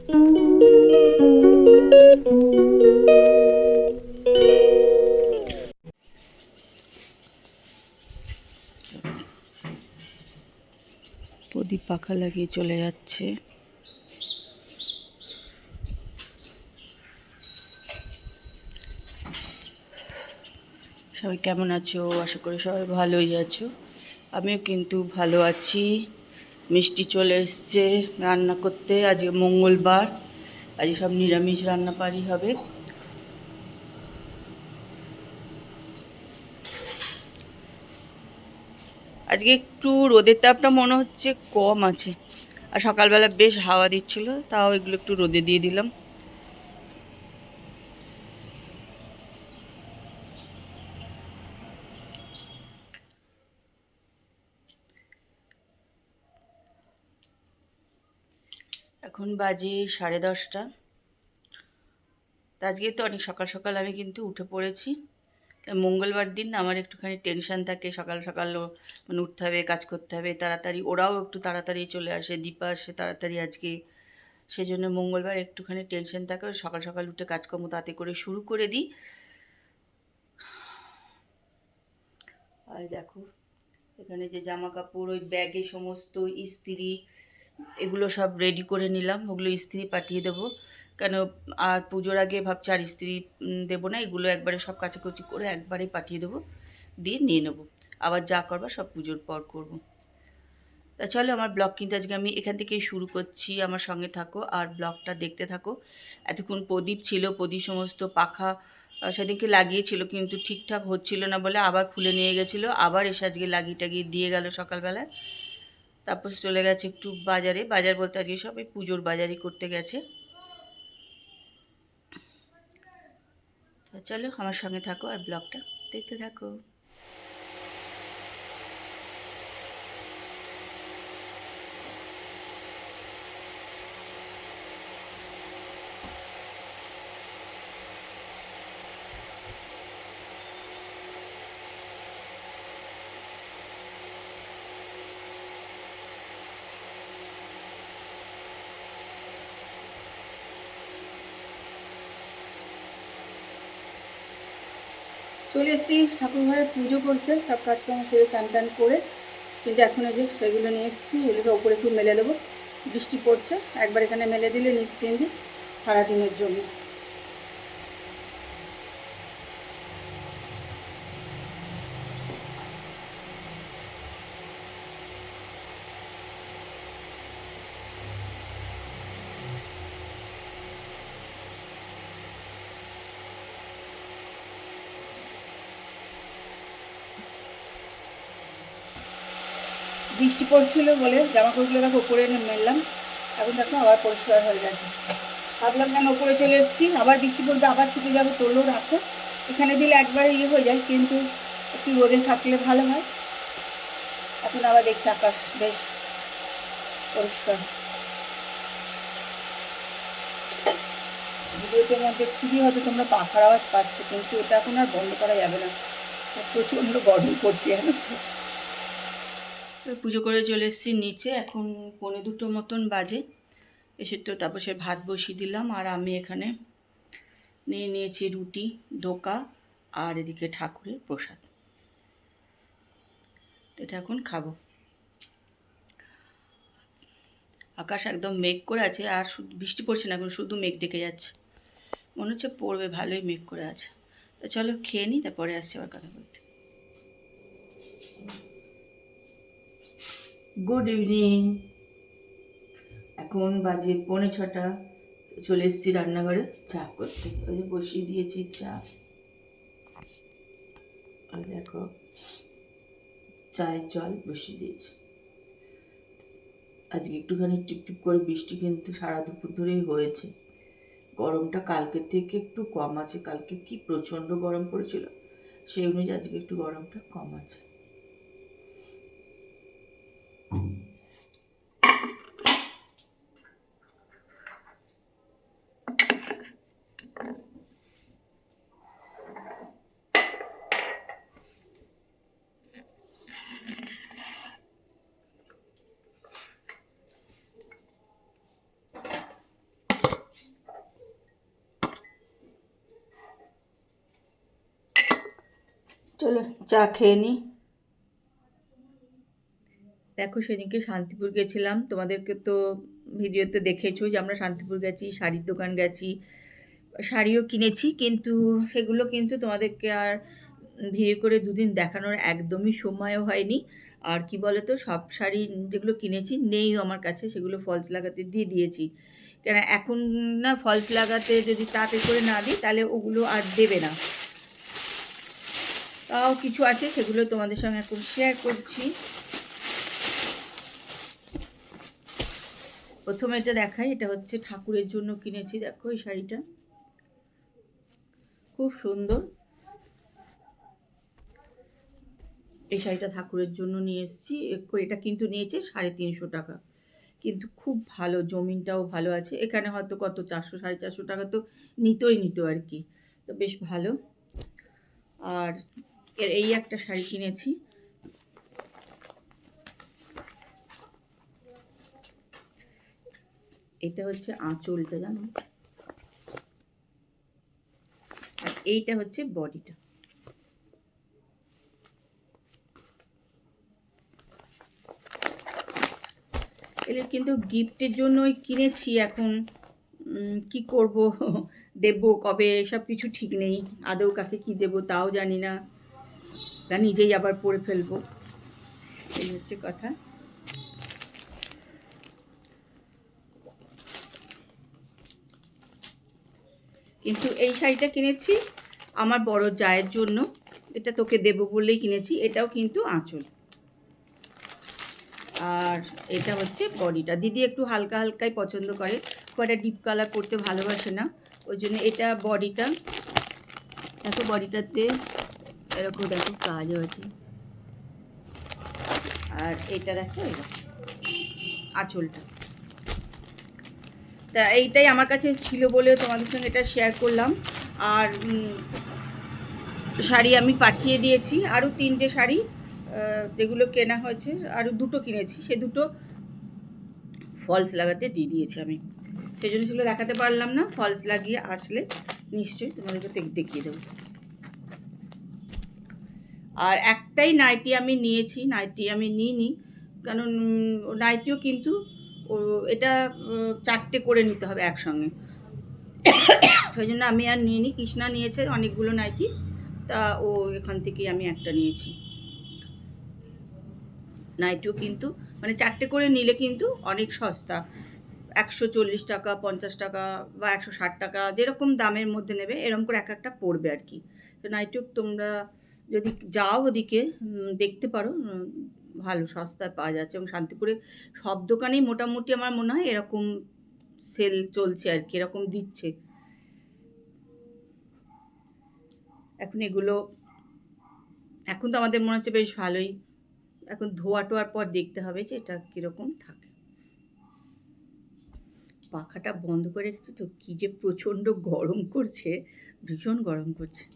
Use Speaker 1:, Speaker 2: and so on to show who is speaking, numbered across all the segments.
Speaker 1: প্রদীপ পাখা লাগিয়ে চলে যাচ্ছে। সবাই কেমন আছো? আশা করি সবাই ভালোই আছো। আমিও কিন্তু ভালো আছি। মিষ্টি চলে এসছে রান্না করতে। আজকে মঙ্গলবার, আজকে সব নিরামিষ রান্নাবাড়ি হবে। আজকে একটু রোদের তাপটা মনে হচ্ছে কম আছে, আর সকালবেলা বেশ হাওয়া দিচ্ছিল, তাও এগুলো একটু রোদে দিয়ে দিলাম। এখন বাজে 10:30। আজকে তো অনেক সকাল সকাল আমি কিন্তু উঠে পড়েছি। মঙ্গলবার দিন আমার একটুখানি টেনশান থাকে, সকাল সকাল মানে উঠতে হবে, কাজ করতে হবে তাড়াতাড়ি। ওরাও একটু তাড়াতাড়ি চলে আসে, দীপা আসে তাড়াতাড়ি আজকে। সেই জন্য মঙ্গলবার একটুখানি টেনশন থাকে, সকাল সকাল উঠে কাজকর্ম তাতে করে শুরু করে দিই। আর দেখো এখানে যে জামা কাপড়, ওই ব্যাগে সমস্ত ইস্ত্রি, এগুলো সব রেডি করে নিলাম। ওগুলো ইস্ত্রি পাঠিয়ে দেবো, কেন আর পুজোর আগে ভাবছি আর ইস্ত্রি দেবো না, এগুলো একবারে সব কাচাকুচি করে একবারে পাঠিয়ে দেবো, দিয়ে নিয়ে নেবো। আবার যা করবার সব পুজোর পর করবো। তা চলো, আমার ব্লগ কিন্তু আজকে আমি এখান থেকেই শুরু করছি। আমার সঙ্গে থাকো আর ব্লগটা দেখতে থাকো। এতক্ষণ প্রদীপ ছিল, প্রদীপ সমস্ত পাখা সেদিনকে লাগিয়েছিল, কিন্তু ঠিকঠাক হচ্ছিল না বলে আবার খুলে নিয়ে গেছিলো। আবার এসে আজকে লাগিয়ে টাগিয়ে দিয়ে গেল সকালবেলায়। তারপর চলে গেছে একটু বাজারে। বাজার বলতে আজকে সবাই পুজোর বাজারই করতে গেছে। তা চলো, আমার সঙ্গে থাকো আর ব্লগটা দেখতে থাকো। চলে এসেছি ঠাকুর ঘরে পুজো করতে, সব কাজকর্ম সেরে চান টান করে। কিন্তু এখন এই যে সেগুলো নিয়ে এসেছি, এগুলো ওপরে একটু মেলে দেবো। বৃষ্টি পড়ছে, একবার এখানে মেলে দিলে নিশ্চিন্তি সারাদিনের জন্য। বৃষ্টি পড়ছিল বলে জামা কাপড়গুলো দেখো ওপরে এনে মেললাম, এখন দেখো আবার পরিষ্কার হয়ে গেছে। ভাবলাম কেন ওপরে চলে এসেছি, আবার বৃষ্টি পড়বে, আবার ছুটে যাবো, তোলো রাখো। এখানে দিলে একবারে হয়ে যায়, কিন্তু একটু রোদে থাকলে ভালো হয়। এখন আবার দেখছি আকাশ বেশ পরিষ্কার। ভিডিওটির মধ্যে খুবই হয়তো তোমরা পাখার আওয়াজ পাচ্ছ, কিন্তু এটা এখন আর বন্ধ করা যাবে না, প্রচণ্ড গরম পড়ছে এখন। পুজো করে চলে এসেছি নিচে, এখন 1:45 মতন বাজে। এসে তো তারপর সে ভাত বসিয়ে দিলাম, আর আমি এখানে নিয়ে নিয়েছি রুটি, ধোকা, আর এদিকে ঠাকুরের প্রসাদ। এটা এখন খাবো। আকাশ একদম মেঘ করে আছে, আর শুধু বৃষ্টি পড়ছে না, এখন শুধু মেঘ ডেকে যাচ্ছে, মনে হচ্ছে পড়বে, ভালোই মেঘ করে আছে। তো চলো খেয়ে নিই, তারপরে আসছি আবার কথা বলতে। Good evening. এখন বাজে 5:45। চলে এসেছি রান্নাঘরে চা করতে। ওই যে বসিয়ে দিয়েছি চা, আর দেখো চায়ের জল বসিয়ে দিয়েছি। আজকে একটুখানি টিপটিপ করে বৃষ্টি কিন্তু সারা দুপুর ধরেই হয়েছে। গরমটা কালকের থেকে একটু কম আছে, কালকে কি প্রচণ্ড গরম পড়েছিল, সেই অনুযায়ী আজকে একটু গরমটা কম আছে। চলো চা খেয়ে নিই। দেখো সেদিনকে শান্তিপুর গেছিলাম, তোমাদেরকে তো ভিডিওতে দেখেছো যে আমরা শান্তিপুর গেছি, শাড়ির দোকান গেছি, শাড়িও কিনেছি, কিন্তু সেগুলো কিন্তু তোমাদেরকে আর ভিডিও করে দুদিন দেখানোর একদমই সময়ও হয়নি। আর কি বলো তো, সব শাড়ি যেগুলো কিনেছি নেই আমার কাছে, সেগুলো ফলস লাগাতে দিয়ে দিয়েছি। কেন এখন না, ফলস লাগাতে যদি তাড়াতাড়ি করে না দিই তাহলে ওগুলো আর দেবে না। তাও কিছু আছে, সেগুলো তোমাদের সঙ্গে এখন শেয়ার করছি। প্রথমে এটা দেখাই, এটা হচ্ছে ঠাকুরের জন্য কিনেছি। দেখো এই শাড়িটা খুব সুন্দর। এই শাড়িটা ঠাকুরের জন্য নিয়ে এসেছি। এটা কিন্তু নিয়েছে 350 টাকা, কিন্তু খুব ভালো, জমিনটাও ভালো আছে। এখানে হয়তো কত 400 450 টাকা তো নিত আর কি, তো বেশ ভালো। আর এই একটা শাড়ি কিনেছি, এটা হচ্ছে আঁচলটা, জানো, আর এইটা হচ্ছে বডিটা। এগুলো কিন্তু গিফটের জন্যই কিনেছি। এখন কি করব, দেব কবে সব কিছু ঠিক নেই, আদৌ কাকে কি দেব তাও জানি না, তা নিজেই আবার পরে ফেলবো, এই হচ্ছে কথা। কিন্তু এই শাড়িটা কিনেছি আমার বড় জায়ের জন্য, এটা তোকে দেব বলেই কিনেছি। এটাও কিন্তু আঁচল, আর এটা হচ্ছে বডিটা। দিদি একটু হালকা হালকাই পছন্দ করে, খুব একটা ডিপ কালার পরতে ভালোবাসে না, ওই জন্য এটা বডিটা। দেখো বডিটাতে এরকম দেখো কাজও আছে, আর এটা দেখো আঁচলটা। তা এইটাই আমার কাছে ছিল বলে তোমাদের সঙ্গে এটা শেয়ার করলাম। আর শাড়ি আমি পাঠিয়ে দিয়েছি, আরও 3টে শাড়ি যেগুলো কেনা হয়েছে, আরও 2টো কিনেছি, সে 2টো ফলস লাগাতে দিয়ে দিয়েছি আমি, সেই জন্য সেগুলো দেখাতে পারলাম না। ফলস লাগিয়ে আসলে নিশ্চয়ই তোমাদেরকে দেখিয়ে দেবো। আর একটাই নাইটি আমি নিয়েছি, নাইটি আমি নিইনি, কারণ নাইটিও কিন্তু এটা 4টে করে নিতে হবে একসঙ্গে, সেই জন্য আমি আর নিইনি। কৃষ্ণা নিয়েছে অনেকগুলো নাইটি, তা ও এখান থেকেই আমি একটা নিয়েছি। নাইটিও কিন্তু মানে 4টে করে নিলে কিন্তু অনেক সস্তা, 140 টাকা, 50 টাকা বা 160 টাকা, যেরকম দামের মধ্যে নেবে এরকম করে এক একটা পড়বে আর কি। তো নাইটিও তোমরা যদি যাও ওদিকে দেখতে পারো, ভালো সস্তায় পাওয়া যাচ্ছে। এবং শান্তিপুরে সব দোকানেই মোটামুটি আমার মনে হয় এরকম সেল চলছে আর কি, এরকম দিচ্ছে এখন এগুলো। এখন তো আমাদের মনে হচ্ছে বেশ ভালোই, এখন ধোয়া টোয়ার পর দেখতে হবে যে এটা কীরকম থাকে। পাখাটা বন্ধ করে রেখেছি তো, কী যে প্রচণ্ড গরম করছে, ভীষণ গরম করছে।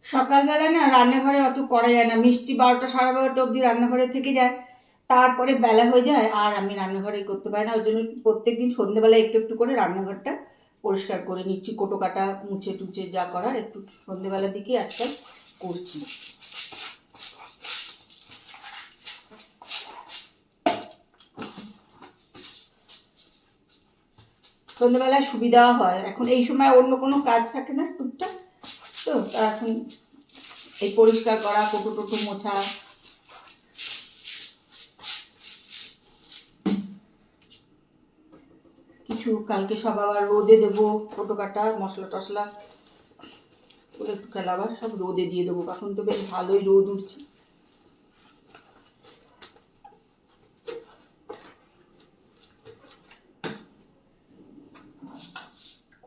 Speaker 1: সকালবেলা না রান্নাঘরে অত করা যায় না, মিষ্টি 12টা 12:30 অবধি রান্নাঘরে থেকে যায়, তারপরে বেলা হয়ে যায় আর আমি রান্নাঘরে করতে পারি না। ওই জন্য প্রত্যেকদিন সন্ধ্যেবেলা একটু একটু করে রান্নাঘরটা পরিষ্কার করে নিচ্ছি, কোটো কাটা মুছে টুচে যা করার একটু সন্ধ্যেবেলার দিকে আজকাল করছি। সন্ধ্যেবেলায় সুবিধা হয়, এখন এই সময় অন্য কোনো কাজ থাকে না টুকটাক, তো এখন এই পরিষ্কার করা, কোটো টোটো মোছা, কিছু কালকে সব আবার রোদে দেবো, কোটো কাটা মশলা টশলা করে একটু কাল আবার সব রোদে দিয়ে দেবো। এখন তো বেশ ভালোই রোদ উঠছে।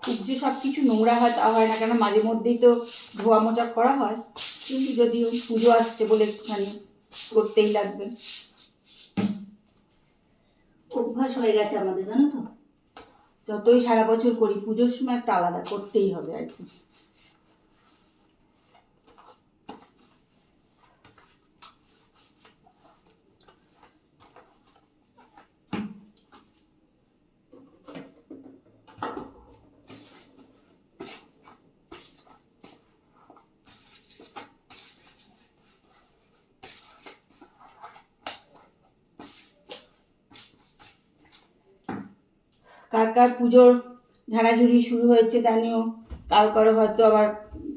Speaker 1: খুব যে সব কিছু নোংরা হয় তা হয় না, কেন মাঝে মধ্যেই তো ধোয়া মোচা করা হয়, কিন্তু যদিও পুজো আসছে বলে একটুখানি করতেই লাগবে, অভ্যাস হয়ে গেছে আমাদের, জানো তো। যতই সারা বছর করি পুজোর সময় একটা আলাদা করতেই হবে আর কি। কার কার পুজোর ঝাড়াঝুড়ি শুরু হয়েছে জানিও, কারো কারো হয়তো আবার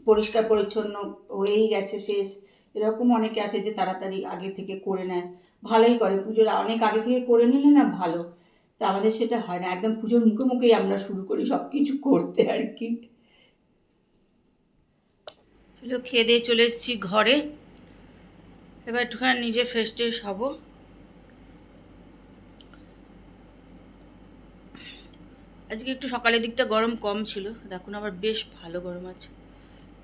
Speaker 1: পরিষ্কার পরিচ্ছন্ন হয়েই গেছে শেষ, এরকম অনেকে আছে যে তাড়াতাড়ি আগে থেকে করে নেয়, ভালোই করে, পুজোর অনেক আগে থেকে করে নিলে না ভালো। তা আমাদের সেটা হয় না, একদম পুজোর মুখে মুখেই আমরা শুরু করি সব কিছু করতে আর কি। চলো খেয়ে দিয়ে চলে এসেছি ঘরে, এবার একটুখানি নিজে ফ্রেশ ট্রেশ হবো। আজকে একটু সকালের দিকটা গরম কম ছিল, এখন আবার বেশ ভালো গরম আছে,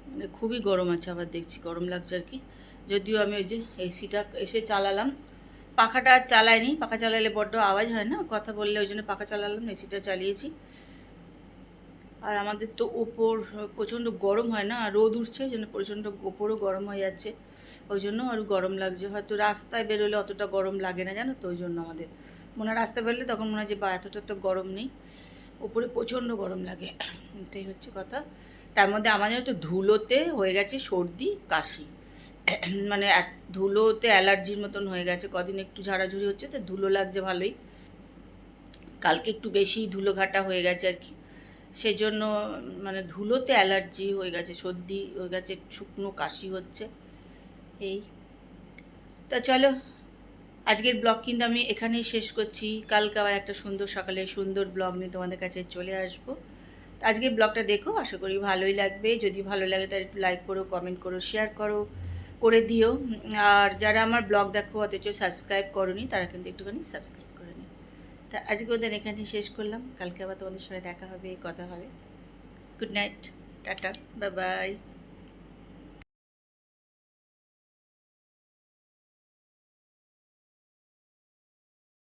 Speaker 1: মানে খুবই গরম আছে, আবার দেখছি গরম লাগছে আর কি। যদিও আমি ওই যে এসিটা এসে চালালাম, পাখাটা আর চালাইনি, পাখা চালালে বড্ড আওয়াজ হয় না কথা বললে, ওই জন্য পাখা চালালাম, এসিটা চালিয়েছি। আর আমাদের তো ওপর প্রচণ্ড গরম হয় না, রোদ উঠছে ওই জন্য প্রচণ্ড ওপরও গরম হয়ে যাচ্ছে, ওই জন্য আরও গরম লাগছে। হয়তো রাস্তায় বেরোলে অতটা গরম লাগে না জানো তো, ওই জন্য আমাদের মনে হয় রাস্তায় বেরোলে তখন মনে হয় যে বা এতটা তো গরম নেই, ওপরে প্রচণ্ড গরম লাগে, এটাই হচ্ছে কথা। তার মধ্যে আমাদের তো ধুলোতে হয়ে গেছে সর্দি কাশি, মানে ধুলোতে অ্যালার্জির মতন হয়ে গেছে, কদিন একটু ঝাড়াঝুড়ি হচ্ছে তো ধুলো লাগছে ভালোই, কালকে একটু বেশি ধুলোঘাটা হয়ে গেছে আর কি, সেই জন্য মানে ধুলোতে অ্যালার্জি হয়ে গেছে, সর্দি হয়ে গেছে, শুকনো কাশি হচ্ছে এই। তা চলো আজকের ব্লগ কিন্তু আমি এখানেই শেষ করছি, কালকে আবার একটা সুন্দর সকালে সুন্দর ব্লগ নিয়ে তোমাদের কাছে চলে আসবো। আজকের ব্লগটা দেখো, আশা করি ভালোই লাগবে, যদি ভালো লাগে তাহলে একটু লাইক করো, কমেন্ট করো, শেয়ার করো, করে দিও। আর যারা আমার ব্লগ দেখো অথচ সাবস্ক্রাইব করোনি তারা কিন্তু একটুখানি সাবস্ক্রাইব করে নিও। তা আজকে ওদের এখানেই শেষ করলাম, কালকে আবার তোমাদের সঙ্গে দেখা হবে, কথা হবে। Good night, tata, bye bye.